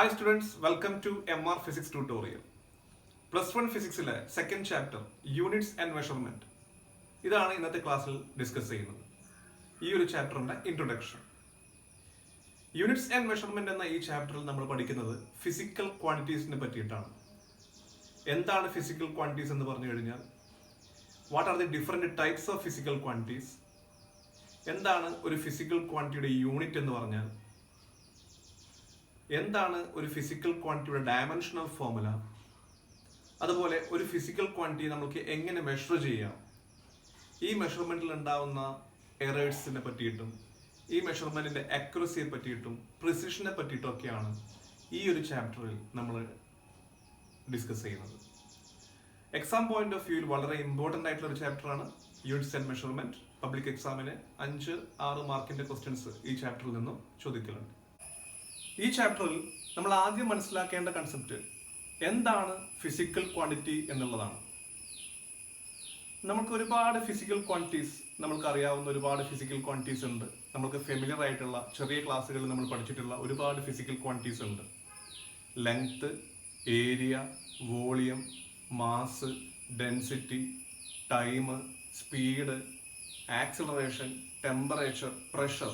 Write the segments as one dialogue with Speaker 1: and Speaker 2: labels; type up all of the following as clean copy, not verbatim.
Speaker 1: Hi students, welcome to MR Physics tutorial. Plus 1 ഫിസിക്സിലെ second chapter units and measurement ഇതാണ് ഇന്നത്തെ ക്ലാസ്സിൽ discuss ചെയ്യുന്നത്. ഈ ഒരു ചാപ്റ്ററിന്റെ ഇൻട്രൊഡക്ഷൻ. യൂണിറ്റ്സ് ആൻഡ് മെഷർമെന്റ് എന്ന ഈ ചാപ്റ്ററിൽ നമ്മൾ പഠിക്കുന്നത് ഫിസിക്കൽ ക്വാണ്ടിറ്റീസിനെ പറ്റിയിട്ടാണ്. എന്താണ് ഫിസിക്കൽ ക്വാണ്ടിറ്റീസ് എന്ന് പറഞ്ഞു കഴിഞ്ഞാൽ what are the different types of physical quantities, എന്താണ് ഒരു ഫിസിക്കൽ ക്വാണ്ടിറ്റിയുടെ യൂണിറ്റ് എന്ന് പറഞ്ഞാൽ, എന്താണ് ഒരു ഫിസിക്കൽ ക്വാണ്ടിറ്റിയുടെ ഡയമെൻഷണൽ ഫോർമുല, അതുപോലെ ഒരു ഫിസിക്കൽ ക്വാണ്ടിറ്റി നമുക്ക് എങ്ങനെ മെഷർ ചെയ്യാം, ഈ മെഷർമെന്റിൽ ഉണ്ടാവുന്ന എറേഴ്സിനെ പറ്റിയിട്ടും ഈ മെഷർമെന്റിന്റെ അക്യുറസിയെ പറ്റിയിട്ടും പ്രിസിഷനെ പറ്റിയിട്ടും ഒക്കെയാണ് ഈ ഒരു ചാപ്റ്ററിൽ നമ്മൾ ഡിസ്കസ് ചെയ്യുന്നത്. എക്സാം പോയിന്റ് ഓഫ് വ്യൂവിൽ വളരെ ഇമ്പോർട്ടൻ്റ് ആയിട്ടുള്ള ഒരു ചാപ്റ്ററാണ് യൂണിറ്റ്സ് ആൻഡ് മെഷർമെന്റ്. പബ്ലിക് എക്സാമിന് 5-6 മാർക്കിന്റെ ക്വസ്റ്റ്യൻസ് ഈ ചാപ്റ്ററിൽ നിന്നും ചോദിക്കലുണ്ട്. ഈ ചാപ്റ്ററിൽ നമ്മൾ ആദ്യം മനസ്സിലാക്കേണ്ട കൺസെപ്റ്റ് എന്താണ് ഫിസിക്കൽ ക്വാണ്ടിറ്റി എന്നുള്ളതാണ്. നമുക്ക് ഒരുപാട് ഫിസിക്കൽ ക്വാണ്ടിറ്റീസ്, നമ്മൾക്ക് അറിയാവുന്ന ഒരുപാട് ഫിസിക്കൽ ക്വാണ്ടിറ്റീസ് ഉണ്ട്. നമുക്ക് ഫെമിലിയർ ആയിട്ടുള്ള ചെറിയ ക്ലാസ്സുകളിൽ നമ്മൾ പഠിച്ചിട്ടുള്ള ഒരുപാട് ഫിസിക്കൽ ക്വാണ്ടിറ്റീസ് ഉണ്ട്. Length, area, volume, mass, density, time, speed, acceleration, temperature, pressure,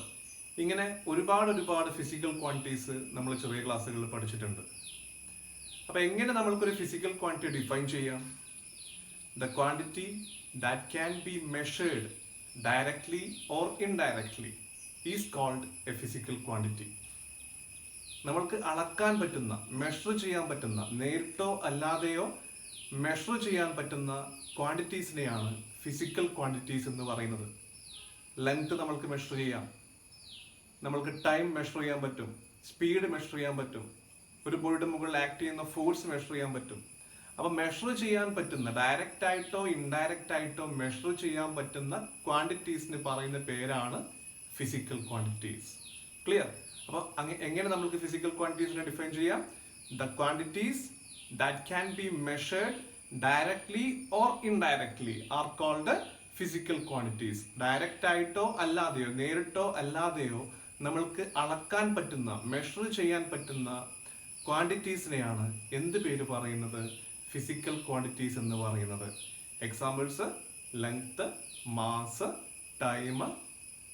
Speaker 1: ഇങ്ങനെ ഒരുപാട് ഫിസിക്കൽ ക്വാണ്ടിറ്റീസ് നമ്മൾ ചെറിയ ക്ലാസ്സുകളിൽ പഠിച്ചിട്ടുണ്ട്. അപ്പോൾ എങ്ങനെ നമ്മൾക്കൊരു ഫിസിക്കൽ ക്വാണ്ടിറ്റി ഡിഫൈൻ ചെയ്യാം? The quantity that can be measured directly or indirectly is called a physical quantity. നമ്മൾക്ക് അളക്കാൻ പറ്റുന്ന, മെഷർ ചെയ്യാൻ പറ്റുന്ന, നേരിട്ടോ അല്ലാതെയോ മെഷർ ചെയ്യാൻ പറ്റുന്ന ക്വാണ്ടിറ്റീസിനെയാണ് ഫിസിക്കൽ ക്വാണ്ടിറ്റീസ് എന്ന് പറയുന്നത്. ലെങ്ത് നമ്മൾക്ക് മെഷർ ചെയ്യാം, നമ്മൾക്ക് ടൈം മെഷർ ചെയ്യാൻ പറ്റും, സ്പീഡ് മെഷർ ചെയ്യാൻ പറ്റും, ഒരു ബോഡിയുടെ മുകളിൽ ആക്ട് ചെയ്യുന്ന ഫോഴ്സ് മെഷർ ചെയ്യാൻ പറ്റും. അപ്പൊ മെഷർ ചെയ്യാൻ പറ്റുന്ന, ഡയറക്റ്റ് ആയിട്ടോ ഇൻഡയറക്റ്റ് ആയിട്ടോ മെഷർ ചെയ്യാൻ പറ്റുന്ന ക്വാണ്ടിറ്റീസിന് പറയുന്ന പേരാണ് ഫിസിക്കൽ ക്വാണ്ടിറ്റീസ്. ക്ലിയർ? അപ്പൊ എങ്ങനെ നമുക്ക് ഫിസിക്കൽ ക്വാണ്ടിറ്റീസിനെ ഡിഫൈൻ ചെയ്യാം? The quantities that can be measured directly or indirectly are called physical quantities. Direct ആയിട്ടോ അല്ലാതെയോ, നേരിട്ടോ അല്ലാതെയോ നമ്മൾക്ക് അളക്കാൻ പറ്റുന്ന, മെഷർ ചെയ്യാൻ പറ്റുന്ന ക്വാണ്ടിറ്റീസിനെയാണ് എന്ത് പേര് പറയുന്നത്? ഫിസിക്കൽ ക്വാണ്ടിറ്റീസ് എന്ന് പറയുന്നത്. Examples: length, mass, time,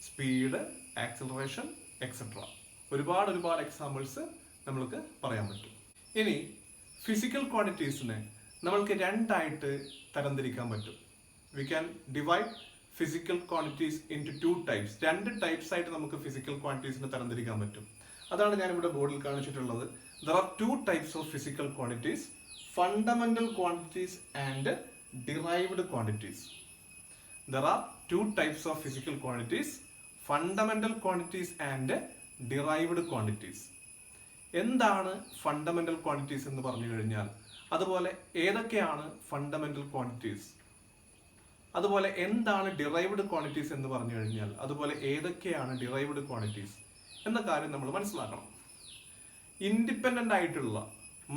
Speaker 1: speed, acceleration, etcetera. ഒരുപാട് എക്സാമ്പിൾസ് നമ്മൾക്ക് പറയാൻ പറ്റും. ഇനി ഫിസിക്കൽ ക്വാണ്ടിറ്റീസിനെ നമ്മൾക്ക് രണ്ടായിട്ട് തരംതിരിക്കാൻ പറ്റും. We can divide physical quantities into 2 types. 2 types ആയിട്ട് നമുക്ക് ഫിസിക്കൽ ക്വാണ്ടിറ്റീസിനെ തരംതിരിക്കാൻ പറ്റും. അതാണ് ഞാൻ ഇവിടെ ബോർഡിൽ കാണിച്ചിട്ടുള്ളത്. There are 2 types of physical quantities: fundamental quantities and derived quantities. There are 2 types of physical quantities: fundamental quantities and derived quantities. എന്താണ് ഫണ്ടമെന്റൽ ക്വാണ്ടിറ്റീസ് എന്ന് പറഞ്ഞു കഴിഞ്ഞാൽ, അതുപോലെ ഏതൊക്കെയാണ് ഫണ്ടമെന്റൽ ക്വാണ്ടിറ്റീസ്, അതുപോലെ എന്താണ് ഡിറൈവ്ഡ് ക്വാണ്ടിറ്റീസ് എന്ന് പറഞ്ഞു കഴിഞ്ഞാൽ, അതുപോലെ ഏതൊക്കെയാണ് ഡിറൈവ്ഡ് ക്വാണ്ടിറ്റീസ് എന്ന കാര്യം നമ്മൾ മനസ്സിലാക്കണം. ഇൻഡിപെൻഡന്റ് ആയിട്ടുള്ള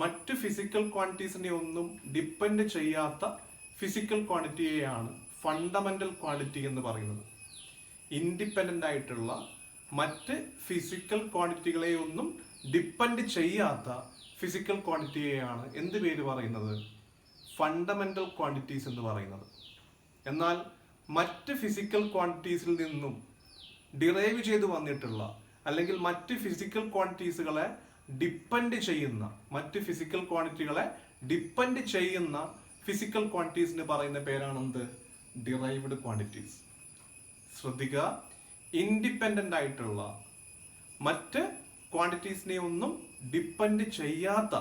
Speaker 1: മറ്റ് ഫിസിക്കൽ ക്വാണ്ടിറ്റീസിനെ ഒന്നും ഡിപ്പെൻഡ് ചെയ്യാത്ത ഫിസിക്കൽ ക്വാണ്ടിറ്റിയെയാണ് ഫണ്ടമെന്റൽ ക്വാണ്ടിറ്റി എന്ന് പറയുന്നത്. ഇൻഡിപെൻഡന്റ് ആയിട്ടുള്ള മറ്റ് ഫിസിക്കൽ ക്വാണ്ടിറ്റികളെ ഒന്നും ഡിപ്പെൻഡ് ചെയ്യാത്ത ഫിസിക്കൽ ക്വാണ്ടിറ്റിയെയാണ് എന്ത് പേര് പറയുന്നത്? ഫണ്ടമെന്റൽ ക്വാണ്ടിറ്റീസ് എന്ന് പറയുന്നത്. എന്നാൽ മറ്റ് ഫിസിക്കൽ ക്വാണ്ടിറ്റീസിൽ നിന്നും ഡിറൈവ് ചെയ്ത് വന്നിട്ടുള്ള, അല്ലെങ്കിൽ മറ്റ് ഫിസിക്കൽ ക്വാണ്ടിറ്റീസുകളെ ഡിപ്പെൻഡ് ചെയ്യുന്ന, മറ്റ് ഫിസിക്കൽ ക്വാണ്ടിറ്റികളെ ഡിപ്പെൻഡ് ചെയ്യുന്ന ഫിസിക്കൽ ക്വാണ്ടിറ്റീസിന് പറയുന്ന പേരാണെന്ത്? Derived quantities. ശ്രദ്ധിക്കുക, ഇൻഡിപെൻഡന്റ് ആയിട്ടുള്ള മറ്റ് ക്വാണ്ടിറ്റീസിനെ ഒന്നും ഡിപ്പെൻഡ് ചെയ്യാത്ത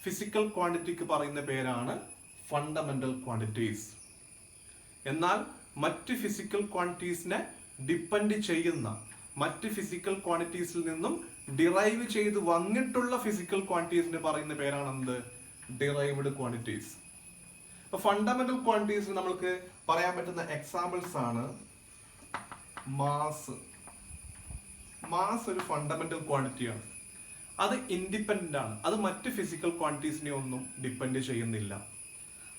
Speaker 1: ഫിസിക്കൽ ക്വാണ്ടിറ്റിക്ക് പറയുന്ന പേരാണ് ഫണ്ടമെന്റൽ ക്വാണ്ടിറ്റീസ്. എന്നാൽ മറ്റ് ഫിസിക്കൽ ക്വാണ്ടിറ്റീസിനെ ഡിപ്പെൻഡ് ചെയ്യുന്ന, മറ്റ് ഫിസിക്കൽ ക്വാണ്ടിറ്റീസിൽ നിന്നും ഡിറൈവ് ചെയ്ത് വന്നിട്ടുള്ള ഫിസിക്കൽ ക്വാണ്ടിറ്റീസിന് പറയുന്ന പേരാണെന്ത്? Derived quantities. അപ്പൊ ഫണ്ടമെന്റൽ ക്വാണ്ടിറ്റീസിന് നമ്മൾക്ക് പറയാൻ പറ്റുന്ന എക്സാമ്പിൾസ് ആണ് മാസ്. മാസ് ഒരു ഫണ്ടമെന്റൽ ക്വാണ്ടിറ്റിയാണ്. അത് ഇൻഡിപെൻഡന്റ് ആണ്, അത് മറ്റ് ഫിസിക്കൽ ക്വാണ്ടിറ്റീസിനെ ഒന്നും ഡിപ്പെൻഡ് ചെയ്യുന്നില്ല.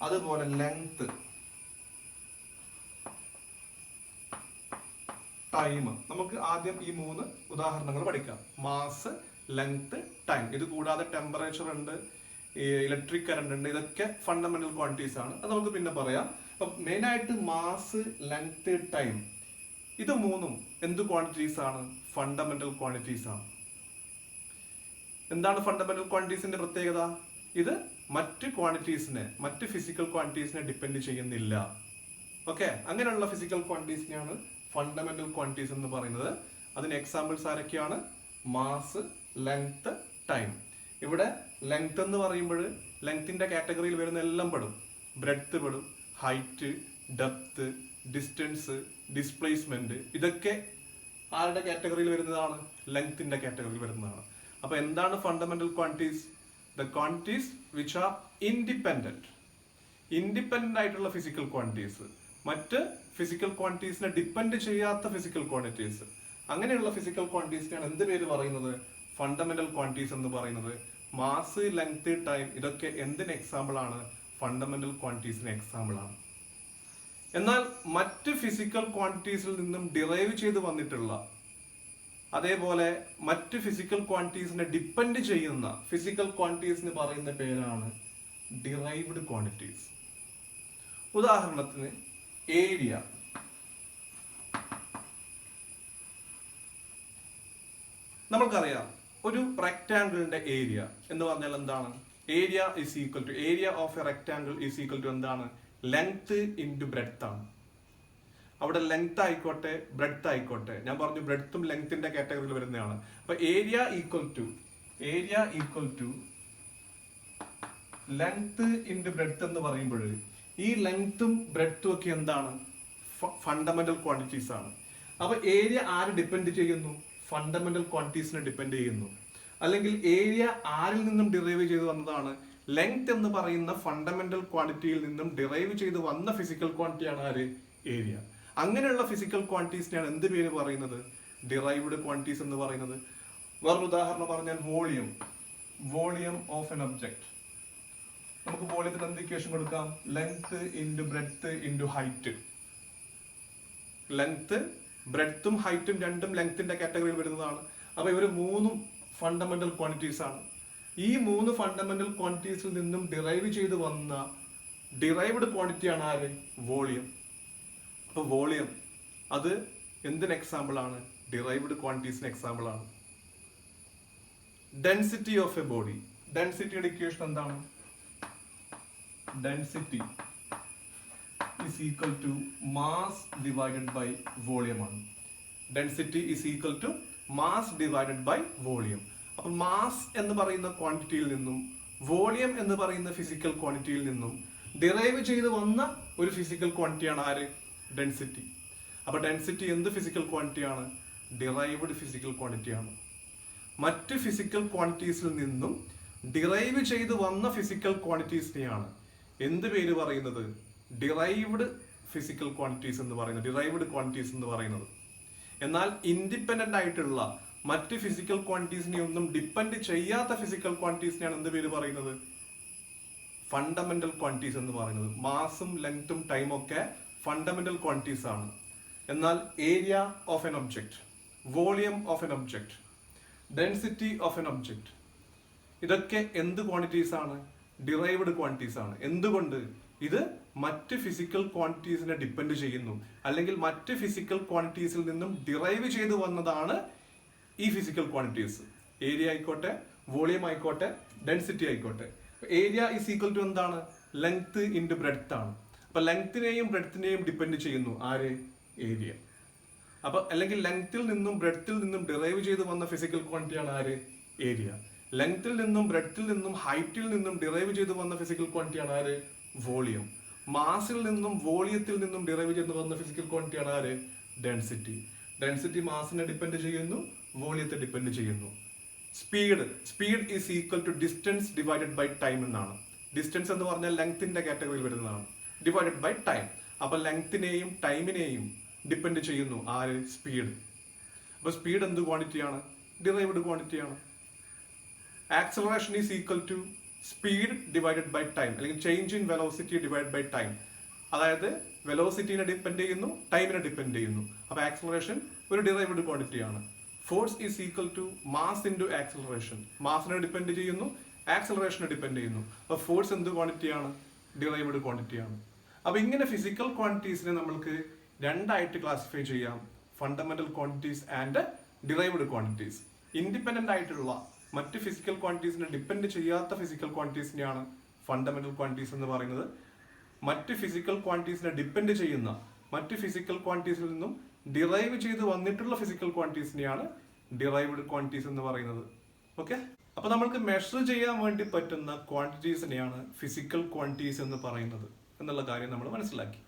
Speaker 1: അതുപോലെ ലെങ്ത്, ടൈം. നമുക്ക് ആദ്യം ഈ 3 ഉദാഹരണങ്ങൾ പഠിക്കാം: മാസ്, ലെങ്ത്, ടൈം. ഇത് കൂടാതെ ടെമ്പറേച്ചർ ഉണ്ട്, ഇലക്ട്രിക് കറണ്ട് ഉണ്ട്. ഇതൊക്കെ ഫണ്ടമെന്റൽ ക്വാണ്ടിറ്റീസ് ആണ്. അത് നമുക്ക് പിന്നെ പറയാം. അപ്പൊ മെയിൻ ആയിട്ട് മാസ്, ലെങ്ത്, ടൈം, ഇത് മൂന്നും എന്ത് ക്വാണ്ടിറ്റീസ് ആണ്? ഫണ്ടമെന്റൽ ക്വാണ്ടിറ്റീസ് ആണ്. എന്താണ് ഫണ്ടമെന്റൽ ക്വാണ്ടിറ്റീസിന്റെ പ്രത്യേകത? ഇത് മറ്റ് ക്വാണ്ടിറ്റീസിനെ, മറ്റ് ഫിസിക്കൽ ക്വാണ്ടിറ്റീസിനെ ഡിപ്പെൻഡ് ചെയ്യുന്നില്ല. ഓക്കെ, അങ്ങനെയുള്ള ഫിസിക്കൽ ക്വാണ്ടിറ്റീസിനെയാണ് ഫണ്ടമെന്റൽ ക്വാണ്ടിറ്റീസ് എന്ന് പറയുന്നത്. അതിന് എക്സാമ്പിൾസ് ആരൊക്കെയാണ്? Mass, length, time. ഇവിടെ ലെങ്ത് എന്ന് പറയുമ്പോൾ ലെങ്ത്തിന്റെ കാറ്റഗറിയിൽ വരുന്ന എല്ലാം പെടും. ബ്രെഡ്ത്ത് പെടും, ഹൈറ്റ്, ഡെപ്ത്, ഡിസ്റ്റൻസ്, ഡിസ്പ്ലേസ്മെന്റ്, ഇതൊക്കെ ആരുടെ കാറ്റഗറിയിൽ വരുന്നതാണ്? ലെങ്ത്തിന്റെ കാറ്റഗറിയിൽ വരുന്നതാണ്. അപ്പൊ എന്താണ് fundamental quantities? The quantities which are independent ആയിട്ടുള്ള ഫിസിക്കൽ ക്വാണ്ടിറ്റീസ്, മറ്റ് ഫിസിക്കൽ ക്വാണ്ടിറ്റീസിനെ ഡിപ്പെൻഡ് ചെയ്യാത്ത ഫിസിക്കൽ ക്വാണ്ടിറ്റീസ്. അങ്ങനെയുള്ള ഫിസിക്കൽ ക്വാണ്ടിറ്റീസിനാണ് എന്ത് പേര് പറയുന്നത്? ഫണ്ടമെന്റൽ ക്വാണ്ടിറ്റീസ് എന്ന് പറയുന്നത്. മാസ്, ലെങ്ത്, ടൈം, ഇതൊക്കെ എന്തിന് എക്സാമ്പിൾ ആണ്? ഫണ്ടമെന്റൽ ക്വാണ്ടിറ്റീസിന് എക്സാമ്പിൾ ആണ്. എന്നാൽ മറ്റ് ഫിസിക്കൽ ക്വാണ്ടിറ്റീസിൽ നിന്നും ഡിറൈവ് ചെയ്ത് വന്നിട്ടുള്ള, അതേപോലെ മറ്റ് ഫിസിക്കൽ ക്വാണ്ടിറ്റീസിനെ ഡിപ്പെൻഡ് ചെയ്യുന്ന ഫിസിക്കൽ ക്വാണ്ടിറ്റീസിന് പറയുന്ന പേരാണ് ഡിറൈവ്ഡ് ക്വാണ്ടിറ്റീസ്. ഉദാഹരണത്തിന് ഏരിയ. നമുക്കറിയാം ഒരു റെക്ടാങ്കിളിന്റെ ഏരിയ എന്ന് പറഞ്ഞാൽ എന്താണ്? Area of a rectangle is equal to എന്താണ്? ലെങ്ത് ഇൻറ്റു ബ്രെഡ്ത്ത് ആണ്. അവിടെ ലെങ്ത് ആയിക്കോട്ടെ, ബ്രെഡ്ത്ത് ആയിക്കോട്ടെ, ഞാൻ പറഞ്ഞു ബ്രെഡ്ത്തും ലെങ്ത്തിന്റെ കാറ്റഗറിയിൽ വരുന്നതാണ്. അപ്പൊ area equal to length into breadth എന്ന് പറയുമ്പോൾ ഈ ലെങ്ത്തും ബ്രെഡ്ത്തും ഒക്കെ എന്താണ്? ഫണ്ടമെന്റൽ ക്വാണ്ടിറ്റീസ് ആണ്. അപ്പൊ ഏരിയ ആര് ഡിപ്പെൻഡ് ചെയ്യുന്നു? ഫണ്ടമെന്റൽ ക്വാണ്ടിറ്റീസിനെ ഡിപ്പെൻഡ് ചെയ്യുന്നു. അല്ലെങ്കിൽ ഏരിയ ആരിൽ നിന്നും ഡിറൈവ് ചെയ്ത് വന്നതാണ്? ലെങ്ത് എന്ന് പറയുന്ന ഫണ്ടമെന്റൽ ക്വാണ്ടിറ്റിയിൽ നിന്നും ഡിറൈവ് ചെയ്ത് വന്ന ഫിസിക്കൽ ക്വാണ്ടിറ്റിയാണ് ആര്? ഏരിയ. അങ്ങനെയുള്ള ഫിസിക്കൽ ക്വാണ്ടിറ്റീസിനെയാണ് എന്ത് പേര് പറയുന്നത്? ഡിറൈവ്ഡ് ക്വാണ്ടിറ്റീസ് എന്ന് പറയുന്നത്. വേറൊരു ഉദാഹരണം പറഞ്ഞാൽ വോളിയം ഓഫ് എൻ ഒബ്ജക്ട്. നമുക്ക് വോളിയത്തിന് എന്ത് ഇക്വേഷൻ കൊടുക്കാം? Length into breadth into height. Length, ബ്രെഡ്ത്തും ഹൈറ്റും രണ്ടും ലെങ്ത്തിന്റെ കാറ്റഗറിയിൽ വരുന്നതാണ്. അപ്പൊ ഇവര് മൂന്നും ഫണ്ടമെന്റൽ ക്വാണ്ടിറ്റീസ് ആണ്. ഈ മൂന്ന് ഫണ്ടമെന്റൽ ക്വാണ്ടിറ്റീസിൽ നിന്നും ഡിറൈവ് ചെയ്ത് വന്ന ഡിറൈവ്ഡ് ക്വാണ്ടിറ്റിയാണ് ആര്? വോളിയം. അപ്പൊ വോളിയം അത് എന്തിന് എക്സാമ്പിൾ ആണ്? ഡിറൈവ്ഡ് ക്വാണ്ടിറ്റീസിന് എക്സാമ്പിൾ ആണ്. Density of a body. ഡെൻസിറ്റിയുടെ ഇക്വേഷൻ എന്താണ്? Density is equal to mass divided by volume ആണ്. Density is equal to mass divided by volume. അപ്പൊ മാസ് എന്ന് പറയുന്ന ക്വാണ്ടിറ്റിയിൽ നിന്നും വോളിയം എന്ന് പറയുന്ന ഫിസിക്കൽ ക്വാണ്ടിറ്റിയിൽ നിന്നും ഡിറൈവ് ചെയ്ത് വന്ന ഒരു ഫിസിക്കൽ ക്വാണ്ടിറ്റിയാണ് ആര്? ഡെൻസിറ്റി. അപ്പൊ ഡെൻസിറ്റി എന്ത് ഫിസിക്കൽ ക്വാണ്ടിറ്റിയാണ്? ഡിറൈവ്ഡ് ഫിസിക്കൽ ക്വാണ്ടിറ്റിയാണ്. മറ്റ് ഫിസിക്കൽ ക്വാണ്ടിറ്റീസിൽ നിന്നും ഡിറൈവ് ചെയ്ത് വന്ന ഫിസിക്കൽ ക്വാണ്ടിറ്റീസിനെയാണ് എന്ത് പേര് പറയുന്നത്? ഡിറൈവ്ഡ് ഫിസിക്കൽ ക്വാണ്ടിറ്റീസ് എന്ന് പറയുന്നത്, ഡിറൈവ്ഡ് ക്വാണ്ടിറ്റീസ് എന്ന് പറയുന്നത്. എന്നാൽ ഇൻഡിപെൻഡന്റ് ആയിട്ടുള്ള മറ്റ് ഫിസിക്കൽ ക്വാണ്ടിറ്റീസിനെ ഒന്നും ഡിപ്പെൻഡ് ചെയ്യാത്ത ഫിസിക്കൽ ക്വാണ്ടിറ്റീസിനെയാണ് എന്ത് പേര് പറയുന്നത്? ഫണ്ടമെന്റൽ ക്വാണ്ടിറ്റീസ് എന്ന് പറയുന്നത്. മാസും ലെങ്ത്തും ടൈമും ഒക്കെ ഫണ്ടമെന്റൽ ക്വാണ്ടിറ്റീസ് ആണ്. എന്നാൽ area of N object, volume of N object, density of N object, ഇതൊക്കെ എന്ത് ക്വാണ്ടിറ്റീസ് ആണ്? ഡിറൈവ്ഡ് ക്വാണ്ടിറ്റീസ് ആണ്. എന്തുകൊണ്ട്? ഇത് മറ്റ് ഫിസിക്കൽ ക്വാണ്ടിറ്റീസിനെ ഡിപ്പെൻഡ് ചെയ്യുന്നു, അല്ലെങ്കിൽ മറ്റ് ഫിസിക്കൽ ക്വാണ്ടിറ്റീസിൽ നിന്നും ഡിറൈവ് ചെയ്ത് വന്നതാണ് ഈ ഫിസിക്കൽ ക്വാണ്ടിറ്റീസ്. ഏരിയ ആയിക്കോട്ടെ, വോളിയം ആയിക്കോട്ടെ, ഡെൻസിറ്റി ആയിക്കോട്ടെ. ഏരിയ ഈസ് ഈക്വൽ ടു എന്താണ്? ലെങ്ത് ഇൻറ്റു ബ്രെഡ്ത്ത് ആണ്. അപ്പൊ ലെങ്ത്തിനെയും ബ്രെഡ്ത്തിനെയും ഡിപ്പെൻഡ് ചെയ്യുന്നു ആര്? ഏരിയ. അപ്പൊ അല്ലെങ്കിൽ ലെങ്ത്തിൽ നിന്നും ബ്രെഡ്ത്തിൽ നിന്നും ഡിറൈവ് ചെയ്ത് വന്ന ഫിസിക്കൽ ക്വാണ്ടിറ്റിയാണ് ആര്? ഏരിയ. ലെങ്ത്തിൽ നിന്നും ബ്രെഡ്ത്തിൽ നിന്നും ഹൈറ്റിൽ നിന്നും ഡിറൈവ് ചെയ്ത് വന്ന ഫിസിക്കൽ ക്വാണ്ടിറ്റിയാണ് ആര്? വോളിയം. മാസിൽ നിന്നും വോളിയത്തിൽ നിന്നും ഡിറൈവ് ചെയ്ത് വന്ന ഫിസിക്കൽ ക്വാണ്ടിറ്റിയാണ് ആര്? ഡെൻസിറ്റി. ഡെൻസിറ്റി മാസിനെ ഡിപ്പെൻഡ് ചെയ്യുന്നു, വോളിയത്തെ ഡിപ്പെൻഡ് ചെയ്യുന്നു. Speed is equal to distance divided by time എന്നാണ്. ഡിസ്റ്റൻസ് എന്ന് പറഞ്ഞാൽ ലെങ്ത്തിന്റെ കാറ്റഗറിയിൽ വരുന്നതാണ്. Divided by time. അപ്പൊ ലെങ്ത്തിനെയും ടൈമിനെയും ഡിപ്പെൻഡ് ചെയ്യുന്നു ആര്? സ്പീഡ്. അപ്പൊ സ്പീഡ് എന്ത് ക്വാണ്ടിറ്റിയാണ്? ഡിറൈവ്ഡ് ക്വാണ്ടിറ്റിയാണ്. Acceleration is equal to speed divided by time, അല്ലെങ്കിൽ change in velocity divide by time. അതായത് വെലോസിറ്റിനെ ഡിപ്പെൻഡ് ചെയ്യുന്നു, ടൈമിനെ ഡിപ്പെൻഡ് ചെയ്യുന്നു. അപ്പൊ ആക്സലറേഷൻ ഒരു ഡിറൈവ്ഡ് ക്വാണ്ടിറ്റിയാണ്. Force is equal to mass into acceleration. മാസിനെ ഡിപ്പെൻഡ് ചെയ്യുന്നു, ആക്സലറേഷനെ ഡിപ്പെൻഡ് ചെയ്യുന്നു. അപ്പോൾ ഫോഴ്സ് എന്ത് ക്വാണ്ടിറ്റിയാണ്? ഡിറൈവ്ഡ് ക്വാണ്ടിറ്റിയാണ്. അപ്പോൾ ഇങ്ങനെ ഫിസിക്കൽ ക്വാണ്ടിറ്റീസിനെ നമ്മൾക്ക് രണ്ടായിട്ട് ക്ലാസിഫൈ ചെയ്യാം, fundamental quantities and derived quantities. Independent ആയിട്ടുള്ള മറ്റ് ഫിസിക്കൽ ക്വാണ്ടിറ്റീസിനെ ഡിപ്പെൻഡ് ചെയ്യാത്ത ഫിസിക്കൽ ക്വാണ്ടിറ്റീസിനെയാണ് ഫണ്ടമെന്റൽ ക്വാണ്ടിറ്റീസ് എന്ന് പറയുന്നത്. മറ്റ് ഫിസിക്കൽ ക്വാണ്ടിറ്റീസിനെ ഡിപ്പെൻഡ് ചെയ്യുന്ന മറ്റ് ഫിസിക്കൽ ക്വാണ്ടിറ്റീസിൽ നിന്നും ഡിറൈവ് ചെയ്ത് വന്നിട്ടുള്ള ഫിസിക്കൽ ക്വാണ്ടിറ്റീസിനെയാണ് ഡിറൈവ്ഡ് ക്വാണ്ടിറ്റീസ് എന്ന് പറയുന്നത്. ഓക്കെ, അപ്പോൾ നമ്മൾക്ക് മെഷർ ചെയ്യാൻ വേണ്ടി പറ്റുന്ന ക്വാണ്ടിറ്റീസിനെയാണ് ഫിസിക്കൽ ക്വാണ്ടിറ്റീസ് എന്ന് പറയുന്നത് എന്നുള്ള കാര്യം നമ്മൾ മനസ്സിലാക്കി.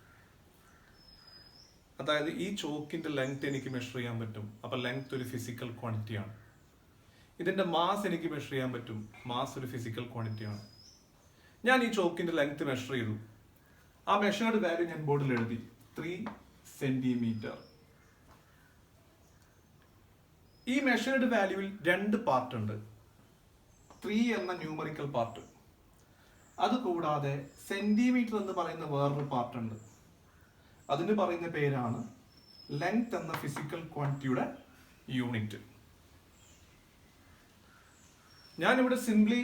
Speaker 1: അതായത് ഈ ചോക്കിന്റെ ലെങ്ത് എനിക്ക് മെഷർ ചെയ്യാൻ പറ്റും, അപ്പോൾ ലെങ്ത് ഒരു ഫിസിക്കൽ ക്വാണ്ടിറ്റിയാണ്. ഇതിന്റെ മാസ് എനിക്ക് മെഷർ ചെയ്യാൻ പറ്റും, മാസ് ഒരു ഫിസിക്കൽ ക്വാണ്ടിറ്റിയാണ്. ഞാൻ ഈ ചോക്കിന്റെ ലെങ്ത് മെഷർ ചെയ്തു, ആ മെഷേർഡ് വാല്യൂ ഞാൻ ബോർഡിൽ എഴുതി 3 സെന്റിമീറ്റർ. ഈ മെഷേർഡ് വാല്യൂവിൽ 2 പാർട്ട് ഉണ്ട്. 3 എന്ന ന്യൂമറിക്കൽ പാർട്ട്, അതുകൂടാതെ സെന്റിമീറ്റർ എന്ന് പറയുന്ന വേറൊരു പാർട്ട് ഉണ്ട്. അതിന് പറയുന്ന പേരാണ് ലെങ്ത് എന്ന ഫിസിക്കൽ ക്വാണ്ടിറ്റിയുടെ യൂണിറ്റ്. ഞാനിവിടെ സിംപ്ലി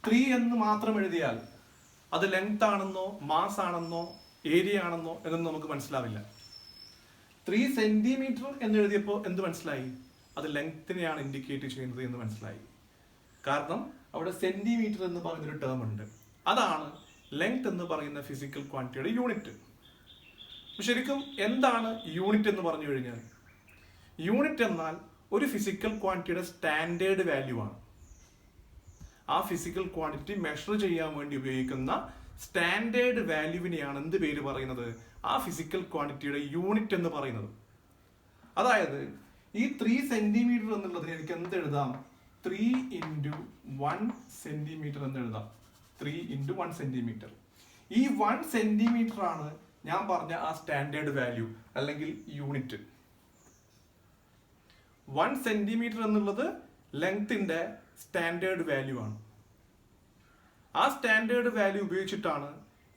Speaker 1: 3 എന്ന് മാത്രം എഴുതിയാൽ അത് ലെങ്ത് ആണെന്നോ മാസ് ആണെന്നോ ഏരിയ ആണെന്നോ എന്നൊന്നും നമുക്ക് മനസ്സിലാവില്ല. 3 സെന്റിമീറ്റർ എന്ന് എഴുതിയപ്പോൾ എന്ത് മനസ്സിലായി? അത് ലെങ്ത്തിനെയാണ് ഇൻഡിക്കേറ്റ് ചെയ്യുന്നത് എന്ന് മനസ്സിലായി. കാരണം അവിടെ സെന്റിമീറ്റർ എന്ന് പറയുന്നൊരു ടേം ഉണ്ട്. അതാണ് ലെങ്ത് എന്ന് പറയുന്ന ഫിസിക്കൽ ക്വാണ്ടിറ്റിയുടെ യൂണിറ്റ്. ശരിക്കും എന്താണ് യൂണിറ്റ് എന്ന് പറഞ്ഞു കഴിഞ്ഞാൽ? യൂണിറ്റ് എന്നാൽ ഒരു ഫിസിക്കൽ ക്വാണ്ടിറ്റിയുടെ സ്റ്റാൻഡേർഡ് വാല്യൂ ആണ്. ആ ഫിസിക്കൽ ക്വാണ്ടിറ്റി മെഷർ ചെയ്യാൻ വേണ്ടി ഉപയോഗിക്കുന്ന സ്റ്റാൻഡേർഡ് വാല്യൂവിനെയാണ് എന്ത് പേര് പറയുന്നത്? ആ ഫിസിക്കൽ ക്വാണ്ടിറ്റിയുടെ യൂണിറ്റ് എന്ന് പറയുന്നത്. അതായത് ഈ 3 സെന്റിമീറ്റർ എന്നുള്ളതിന് എനിക്ക് എന്ത് എഴുതാം? 3 × 1 സെന്റിമീറ്റർ എന്ന് എഴുതാം. 3 × 1 സെന്റിമീറ്റർ. ഈ 1 സെന്റിമീറ്റർ ആണ് ഞാൻ പറഞ്ഞ ആ സ്റ്റാൻഡേർഡ് വാല്യൂ അല്ലെങ്കിൽ യൂണിറ്റ്. 1 സെന്റിമീറ്റർ എന്നുള്ളത് ലെങ്ത്തിന്റെ സ്റ്റാൻഡേർഡ് വാല്യൂ ആണ്. ആ സ്റ്റാൻഡേർഡ് വാല്യൂ ഉപയോഗിച്ചിട്ടാണ്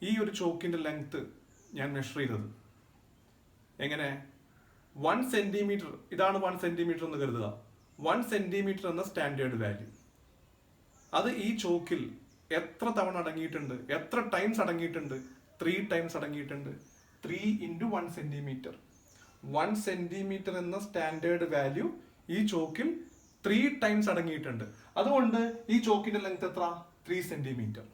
Speaker 1: ഈ ഒരു ചോക്കിന്റെ ലെങ്ത് ഞാൻ മെഷർ ചെയ്തത്. എങ്ങനെ? 1 സെന്റിമീറ്റർ, ഇതാണ് 1 സെന്റിമീറ്റർ എന്ന് കരുതുക. 1 സെന്റിമീറ്റർ എന്ന സ്റ്റാൻഡേർഡ് വാല്യൂ, അത് ഈ ചോക്കിൽ എത്ര തവണ അടങ്ങിയിട്ടുണ്ട്? എത്ര ടൈംസ് അടങ്ങിയിട്ടുണ്ട്? 3 ടൈംസ് അടങ്ങിയിട്ടുണ്ട്. 3 × 1 സെന്റിമീറ്റർ. 1 സെന്റിമീറ്റർ എന്ന സ്റ്റാൻഡേർഡ് വാല്യൂ ഈ ചോക്കിൽ 3 ടൈംസ് അടങ്ങിയിട്ടുണ്ട്. അതുകൊണ്ട് ഈ ചോക്കിന്റെ ലെങ്ത് എത്ര? 3 സെന്റിമീറ്റർ.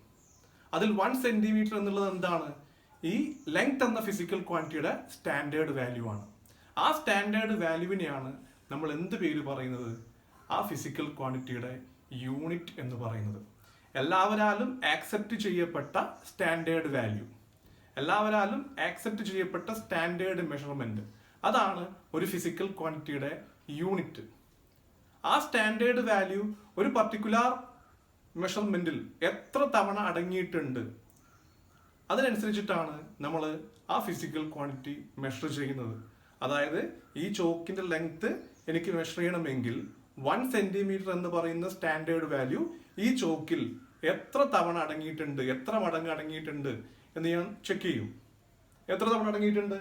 Speaker 1: അതിൽ 1 സെന്റിമീറ്റർ എന്നുള്ളത് എന്താണ്? ഈ ലെങ്ത് എന്ന ഫിസിക്കൽ ക്വാണ്ടിറ്റിയുടെ സ്റ്റാൻഡേർഡ് വാല്യൂ ആണ്. ആ സ്റ്റാൻഡേർഡ് വാല്യൂവിനെയാണ് നമ്മൾ എന്ത് പേര് പറയുന്നത്? ആ ഫിസിക്കൽ ക്വാണ്ടിറ്റിയുടെ യൂണിറ്റ് എന്ന് പറയുന്നത്. എല്ലാവരാലും ആക്സെപ്റ്റ് ചെയ്യപ്പെട്ട സ്റ്റാൻഡേർഡ് വാല്യൂ, എല്ലാവരാലും ആക്സെപ്റ്റ് ചെയ്യപ്പെട്ട സ്റ്റാൻഡേർഡ് മെഷർമെന്റ്, അതാണ് ഒരു ഫിസിക്കൽ ക്വാണ്ടിറ്റിയുടെ യൂണിറ്റ്. ആ സ്റ്റാൻഡേർഡ് വാല്യൂ ഒരു പർട്ടിക്കുലർ മെഷർമെന്റിൽ എത്ര തവണ അടങ്ങിയിട്ടുണ്ട് അതിനനുസരിച്ചിട്ടാണ് നമ്മൾ ആ ഫിസിക്കൽ ക്വാണ്ടിറ്റി മെഷർ ചെയ്യുന്നത്. അതായത് ഈ ചോക്കിന്റെ ലെങ്ത് എനിക്ക് മെഷർ ചെയ്യണമെങ്കിൽ 1 സെന്റിമീറ്റർ എന്ന് പറയുന്ന സ്റ്റാൻഡേർഡ് വാല്യൂ ഈ ചോക്കിൽ എത്ര തവണ അടങ്ങിയിട്ടുണ്ട്, എത്ര മടങ്ങ് അടങ്ങിയിട്ടുണ്ട് എന്ന് ഞാൻ ചെക്ക് ചെയ്യും. എത്ര തവണ അടങ്ങിയിട്ടുണ്ട്?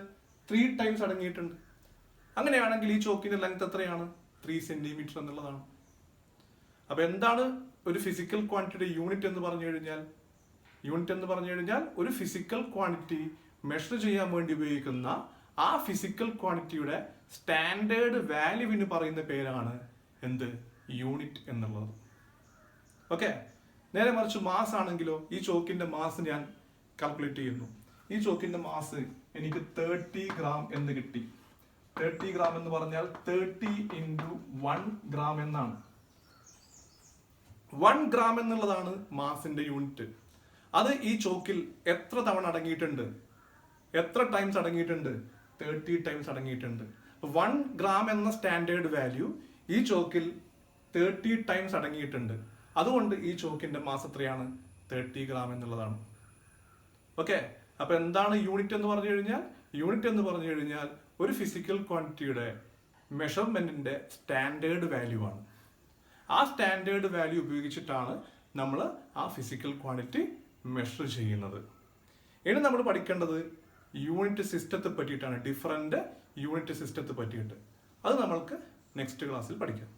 Speaker 1: 3 ടൈംസ് അടങ്ങിയിട്ടുണ്ട്. അങ്ങനെയാണെങ്കിൽ ഈ ചോക്കിന്റെ ലെങ്ത് എത്രയാണ്? 3 സെന്റിമീറ്റർ എന്നുള്ളതാണ്. അപ്പൊ എന്താണ് ഒരു ഫിസിക്കൽ ക്വാണ്ടിറ്റിയുടെ യൂണിറ്റ് എന്ന് പറഞ്ഞു കഴിഞ്ഞാൽ? യൂണിറ്റ് എന്ന് പറഞ്ഞു കഴിഞ്ഞാൽ ഒരു ഫിസിക്കൽ ക്വാണ്ടിറ്റി മെഷർ ചെയ്യാൻ വേണ്ടി ഉപയോഗിക്കുന്ന ആ ഫിസിക്കൽ ക്വാണ്ടിറ്റിയുടെ സ്റ്റാൻഡേർഡ് വാല്യൂവിന് പറയുന്ന പേരാണ് എന്ത്? യൂണിറ്റ് എന്നുള്ളത്. ഓക്കെ, നേരെ മറിച്ച് മാസ് ആണെങ്കിലോ, ഈ ചോക്കിന്റെ മാസ് ഞാൻ കാൽക്കുലേറ്റ് ചെയ്യുന്നു. ഈ ചോക്കിന്റെ മാസ് എനിക്ക് 30 ഗ്രാം എന്ന് കിട്ടി. 30 ഗ്രാം എന്ന് പറഞ്ഞാൽ 30 × 1 ഗ്രാം എന്നാണ്. 1 ഗ്രാം എന്നുള്ളതാണ് മാസിന്റെ യൂണിറ്റ്. അത് ഈ ചോക്കിൽ എത്ര തവണ അടങ്ങിയിട്ടുണ്ട്? എത്ര ടൈംസ് അടങ്ങിയിട്ടുണ്ട്? 30 ടൈംസ് അടങ്ങിയിട്ടുണ്ട്. 1 ഗ്രാം എന്ന സ്റ്റാൻഡേർഡ് വാല്യൂ ഈ ചോക്കിൽ 30 ടൈംസ് അടങ്ങിയിട്ടുണ്ട്. അതുകൊണ്ട് ഈ ചോക്കിന്റെ മാസ് എത്രയാണ്? 30 ഗ്രാം എന്നുള്ളതാണ്. ഓക്കെ, അപ്പൊ എന്താണ് യൂണിറ്റ് എന്ന് പറഞ്ഞു കഴിഞ്ഞാൽ? യൂണിറ്റ് എന്ന് പറഞ്ഞു കഴിഞ്ഞാൽ ഒരു ഫിസിക്കൽ ക്വാണ്ടിറ്റിയുടെ മെഷർമെന്റിന്റെ സ്റ്റാൻഡേർഡ് വാല്യൂ ആണ്. ആ സ്റ്റാൻഡേർഡ് വാല്യൂ ഉപയോഗിച്ചിട്ടാണ് നമ്മൾ ആ ഫിസിക്കൽ ക്വാണ്ടിറ്റി മെഷർ ചെയ്യുന്നത്. ഇനി നമ്മൾ പഠിക്കേണ്ടത് യൂണിറ്റ് സിസ്റ്റത്തെ പറ്റിയിട്ടാണ്, ഡിഫറെന്റ് യൂണിറ്റ് സിസ്റ്റത്തെ പറ്റിയിട്ട്. അത് നമ്മൾക്ക് നെക്സ്റ്റ് ക്ലാസ്സിൽ പഠിക്കാം.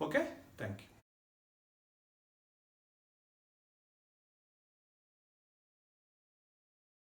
Speaker 1: Okay, thank you.